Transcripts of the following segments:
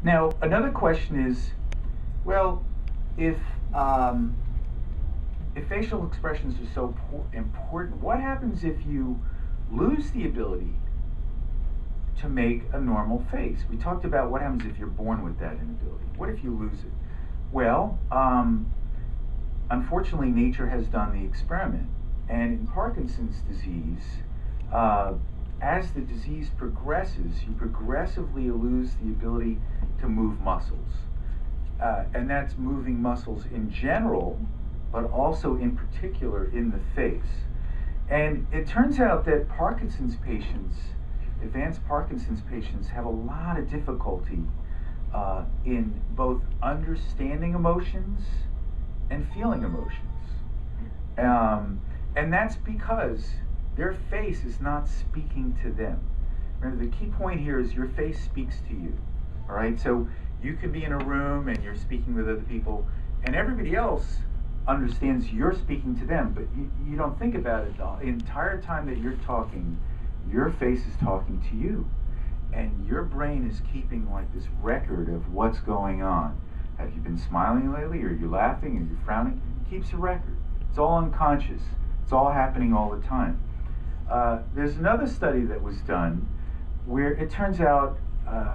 Now, another question is, well, if facial expressions are so important, what happens if you lose the ability to make a normal face? We talked about what happens if you're born with that inability. What if you lose it? Well, unfortunately, nature has done the experiment. And in Parkinson's disease, as the disease progresses, you progressively lose the ability to move muscles. And that's moving muscles in general, but also in particular in the face. And it turns out that Parkinson's patients, advanced Parkinson's patients, have a lot of difficulty in both understanding emotions and feeling emotions. And that's because their face is not speaking to them. Remember, the key point here is your face speaks to you. All right, so you could be in a room and you're speaking with other people, and everybody else understands you're speaking to them, but you don't think about it. The entire time that you're talking, your face is talking to you, and your brain is keeping like this record of what's going on. Have you been smiling lately? Are you laughing? Are you frowning? It keeps a record. It's all unconscious. It's all happening all the time. There's another study that was done where it turns out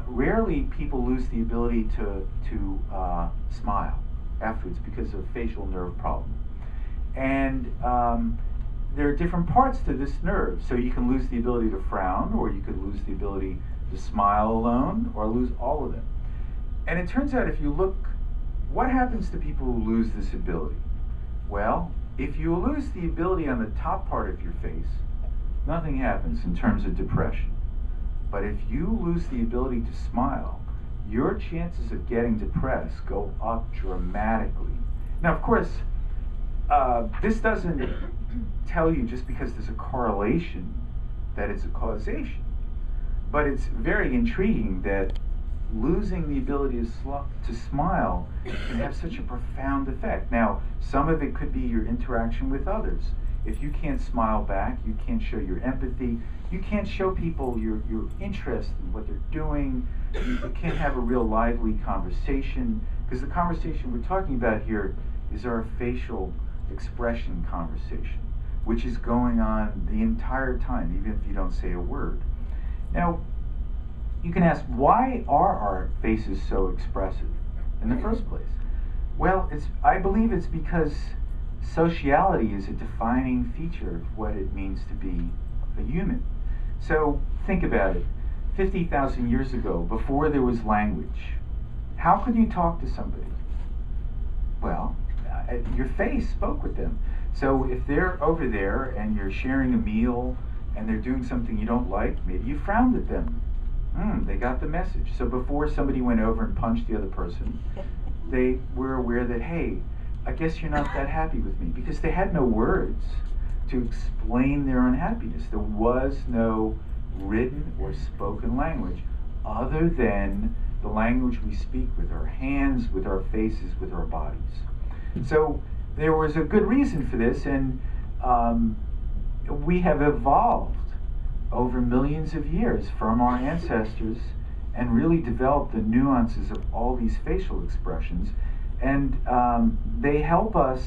rarely people lose the ability to smile afterwards because of facial nerve problem. And there are different parts to this nerve. So you can lose the ability to frown, or you could lose the ability to smile alone, or lose all of them. And it turns out if you look, what happens to people who lose this ability? Well, if you lose the ability on the top part of your face, nothing happens in terms of depression. But if you lose the ability to smile, your chances of getting depressed go up dramatically. Now, of course, this doesn't tell you just because there's a correlation that it's a causation. But it's very intriguing that losing the ability to smile can have such a profound effect. Now, some of it could be your interaction with others. If you can't smile back, you can't show your empathy, you can't show people your interest in what they're doing, you can't have a real lively conversation, because the conversation we're talking about here is our facial expression conversation, which is going on the entire time, even if you don't say a word. Now, you can ask, why are our faces so expressive in the first place? Well, I believe it's because sociality is a defining feature of what it means to be a human. So think about it. 50,000 years ago, before there was language, how could you talk to somebody? Well, your face spoke with them. So if they're over there and you're sharing a meal and they're doing something you don't like, maybe you frowned at them. They got the message. So before somebody went over and punched the other person, they were aware that, hey, I guess you're not that happy with me, because they had no words to explain their unhappiness. There was no written or spoken language other than the language we speak with our hands, with our faces, with our bodies. So there was a good reason for this, and we have evolved over millions of years from our ancestors and really developed the nuances of all these facial expressions. And they help us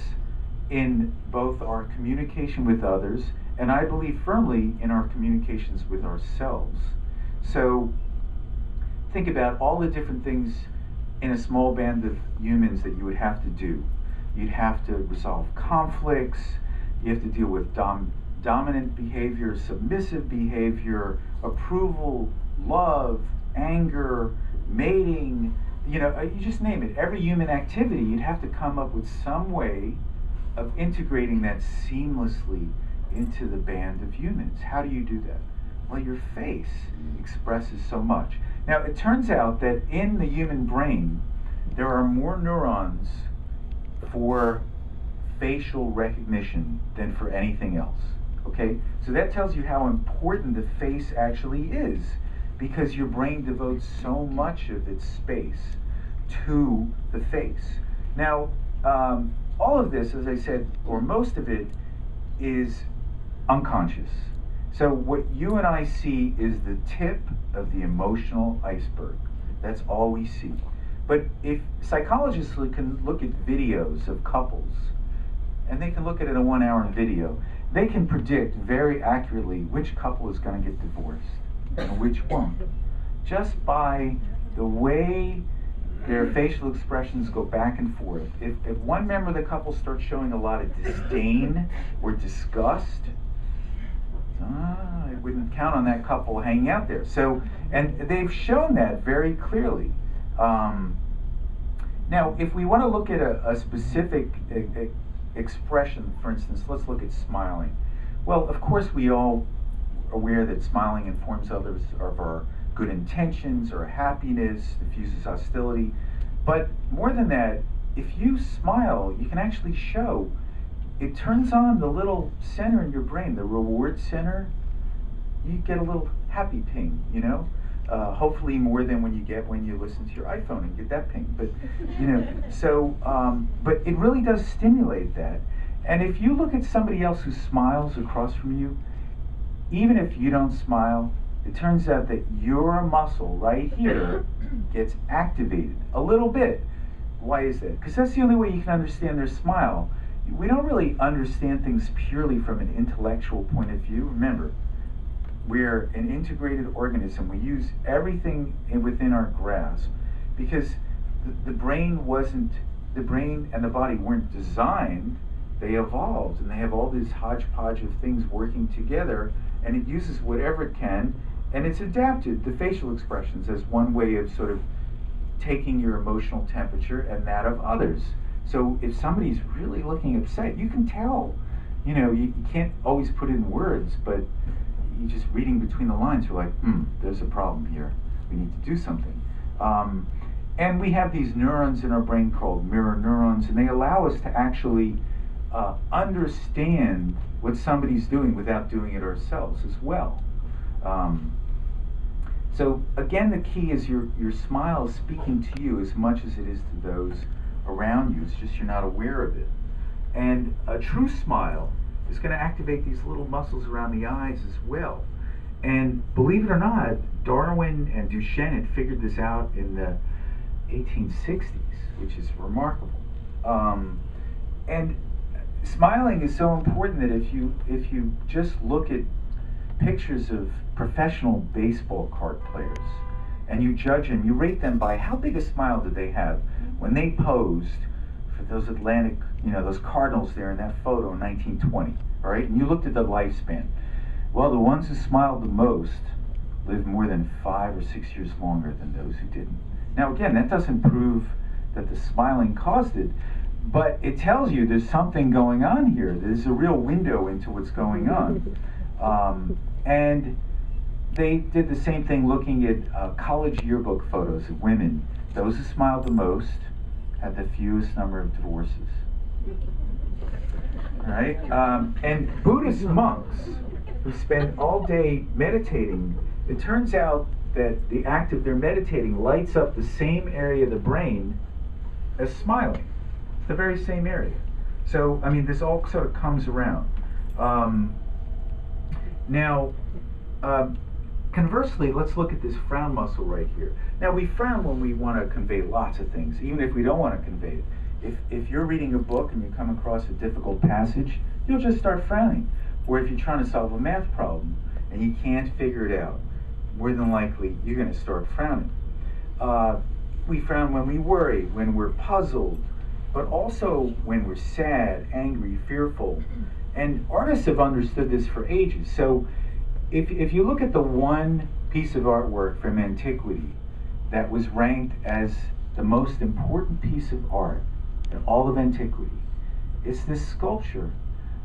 in both our communication with others, and I believe firmly in our communications with ourselves. So think about all the different things in a small band of humans that you would have to do. You'd have to resolve conflicts, you have to deal with dominant behavior, submissive behavior, approval, love, anger, mating, you just name it. Every human activity, you'd have to come up with some way of integrating that seamlessly into the band of humans. How do you do that? Well, your face expresses so much. Now, it turns out that in the human brain, there are more neurons for facial recognition than for anything else. Okay? So that tells you how important the face actually is, because your brain devotes so much of its space to the face. Now, all of this, as I said, or most of it, is unconscious. So what you and I see is the tip of the emotional iceberg. That's all we see. But if psychologists can look at videos of couples, and they can look at it in a 1 hour video, they can predict very accurately which couple is going to get divorced and which won't, just by the way their facial expressions go back and forth. If one member of the couple starts showing a lot of disdain or disgust, I wouldn't count on that couple hanging out there. So, and they've shown that very clearly. Now, if we want to look at a specific expression, for instance, let's look at smiling. Well, of course, we all are aware that smiling informs others of our good intentions or happiness, diffuses hostility. But more than that, if you smile, you can actually show it turns on the little center in your brain, the reward center. You get a little happy ping, you know? Hopefully more than when you listen to your iPhone and get that ping. But, you know, so, but it really does stimulate that. And if you look at somebody else who smiles across from you, even if you don't smile, it turns out that your muscle right here gets activated a little bit. Why is that? Because that's the only way you can understand their smile. We don't really understand things purely from an intellectual point of view. Remember, we're an integrated organism. We use everything within our grasp because the brain and the body weren't designed. They evolved, and they have all this hodgepodge of things working together, and it uses whatever it can, and it's adapted the facial expressions as one way of sort of taking your emotional temperature and that of others. So if somebody's really looking upset, you can tell. You know, you can't always put it in words, but you just reading between the lines, you're like, there's a problem here. We need to do something. And we have these neurons in our brain called mirror neurons, and they allow us to actually understand what somebody's doing without doing it ourselves as well. So again, the key is your smile is speaking to you as much as it is to those around you. It's just you're not aware of it. And a true smile is going to activate these little muscles around the eyes as well. And believe it or not, Darwin and Duchenne had figured this out in the 1860s, which is remarkable. And smiling is so important that if you just look at pictures of professional baseball card players and you judge them, you rate them by how big a smile did they have when they posed for those Atlantic, you know, those Cardinals there in that photo in 1920, all right? And you looked at the lifespan. Well, the ones who smiled the most lived more than 5 or 6 years longer than those who didn't. Now, again, that doesn't prove that the smiling caused it, but it tells you there's something going on here. There's a real window into what's going on. And they did the same thing looking at college yearbook photos of women. Those who smiled the most had the fewest number of divorces. All right? And Buddhist monks who spend all day meditating, it turns out that the act of their meditating lights up the same area of the brain as smiling. It's the very same area. So, I mean, this all sort of comes around. Now, conversely, let's look at this frown muscle right here. Now, we frown when we want to convey lots of things, even if we don't want to convey it. If you're reading a book and you come across a difficult passage, you'll just start frowning. Or if you're trying to solve a math problem and you can't figure it out, more than likely you're going to start frowning. We frown when we worry, when we're puzzled, but also when we're sad, angry, fearful. And artists have understood this for ages. So if you look at the one piece of artwork from antiquity that was ranked as the most important piece of art in all of antiquity, it's this sculpture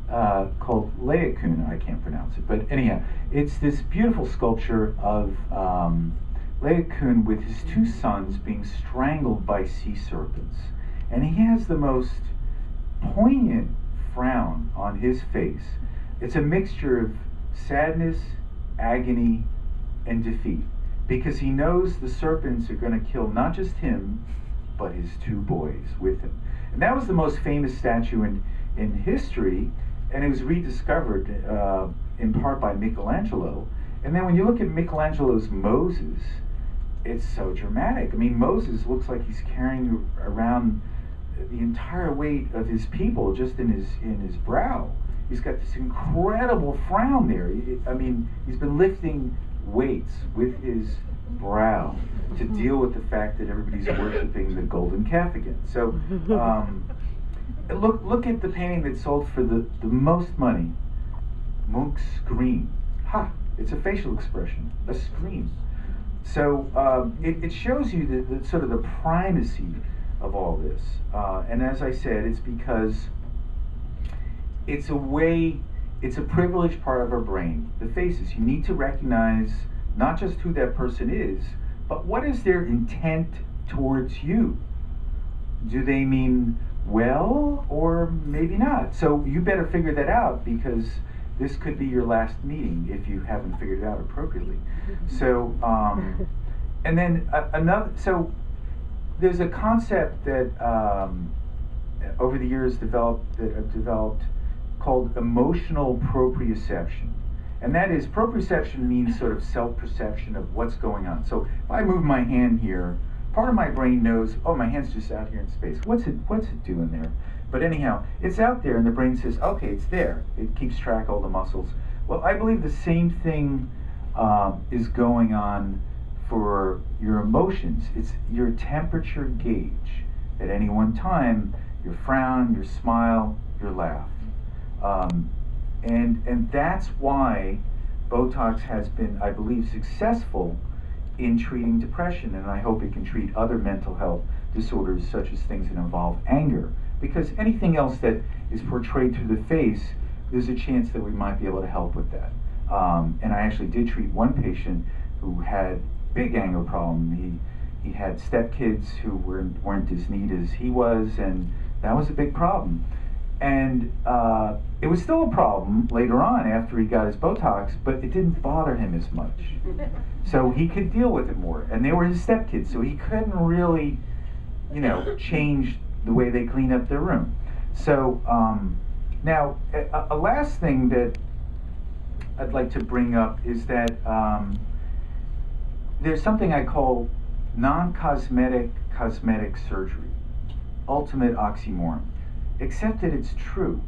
called Laocoon. I can't pronounce it, but anyhow, it's this beautiful sculpture of Laocoon with his two sons being strangled by sea serpents. And he has the most poignant frown on his face. It's a mixture of sadness, agony, and defeat, because he knows the serpents are going to kill not just him, but his two boys with him. And that was the most famous statue in history, and it was rediscovered in part by Michelangelo. And then when you look at Michelangelo's Moses, it's so dramatic. I mean, Moses looks like he's carrying around the entire weight of his people just in his brow. He's got this incredible frown there. I mean, he's been lifting weights with his brow to deal with the fact that everybody's worshiping the golden calf again. So look at the painting that sold for the most money, Munch's Scream. Ha! It's a facial expression, a scream. So it shows you the sort of the primacy of all this. And as I said, it's because it's a privileged part of our brain, the faces. You need to recognize not just who that person is, but what is their intent towards you? Do they mean well or maybe not? So you better figure that out, because this could be your last meeting if you haven't figured it out appropriately. So, and then so there's a concept that over the years I've developed called emotional proprioception. And that is, proprioception means sort of self-perception of what's going on. So if I move my hand here, part of my brain knows, oh, my hand's just out here in space. What's it doing there? But anyhow, it's out there, and the brain says, okay, it's there. It keeps track of all the muscles. Well, I believe the same thing is going on for your emotions. It's your temperature gauge at any one time, your frown, your smile, your laugh. And that's why Botox has been, I believe, successful in treating depression, and I hope it can treat other mental health disorders, such as things that involve anger. Because anything else that is portrayed through the face, there's a chance that we might be able to help with that. And I actually did treat one patient who had big anger problem. He had stepkids who weren't as neat as he was, and that was a big problem. And it was still a problem later on after he got his Botox, but it didn't bother him as much. So he could deal with it more. And they were his stepkids, so he couldn't really, change the way they clean up their room. So now, a last thing that I'd like to bring up is that there's something I call non-cosmetic cosmetic surgery. Ultimate oxymoron. Except that it's true.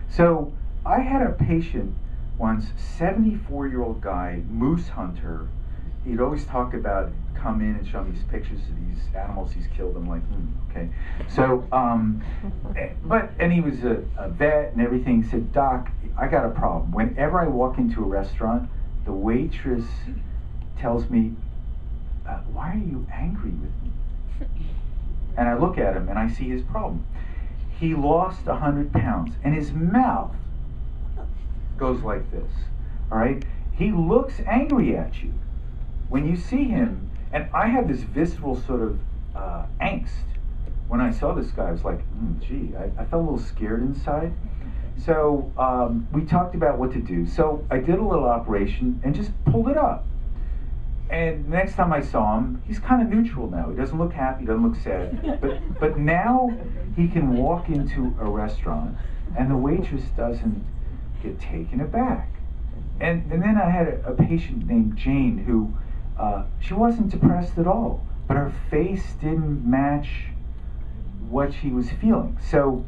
So I had a patient once, 74-year-old guy, moose hunter. He'd always talk about, come in and show me these pictures of these animals he's killed. I'm like, okay. So, and he was a vet and everything. He said, Doc, I got a problem. Whenever I walk into a restaurant, the waitress tells me, why are you angry with me? And I look at him and I see his problem. He lost 100 pounds, and his mouth goes like this, all right? He looks angry at you when you see him, and I had this visceral sort of angst. When I saw this guy, I was like, gee, I felt a little scared inside. So we talked about what to do. So I did a little operation and just pulled it up. And the next time I saw him, he's kind of neutral now. He doesn't look happy, he doesn't look sad. But now he can walk into a restaurant and the waitress doesn't get taken aback. And then I had a patient named Jane who, she wasn't depressed at all, but her face didn't match what she was feeling. So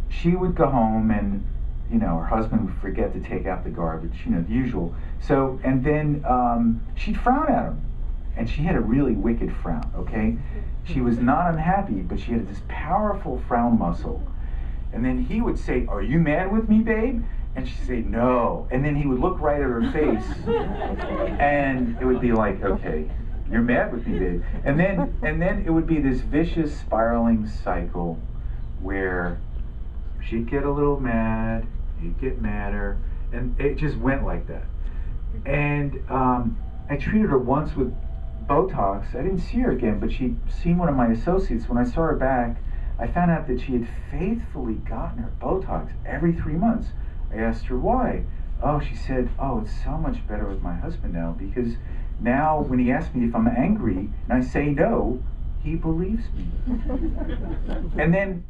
she would go home and her husband would forget to take out the garbage, the usual. So, and then she'd frown at him. And she had a really wicked frown, okay? She was not unhappy, but she had this powerful frown muscle. And then he would say, are you mad with me, babe? And she'd say, no. And then he would look right at her face, and it would be like, okay, you're mad with me, babe. And then it would be this vicious spiraling cycle where she'd get a little mad, he'd get madder, and it just went like that. And I treated her once with Botox. I didn't see her again, but she'd seen one of my associates. When I saw her back, I found out that she had faithfully gotten her Botox every 3 months. I asked her why. Oh, she said, oh, it's so much better with my husband now, because now when he asks me if I'm angry and I say no, he believes me. And then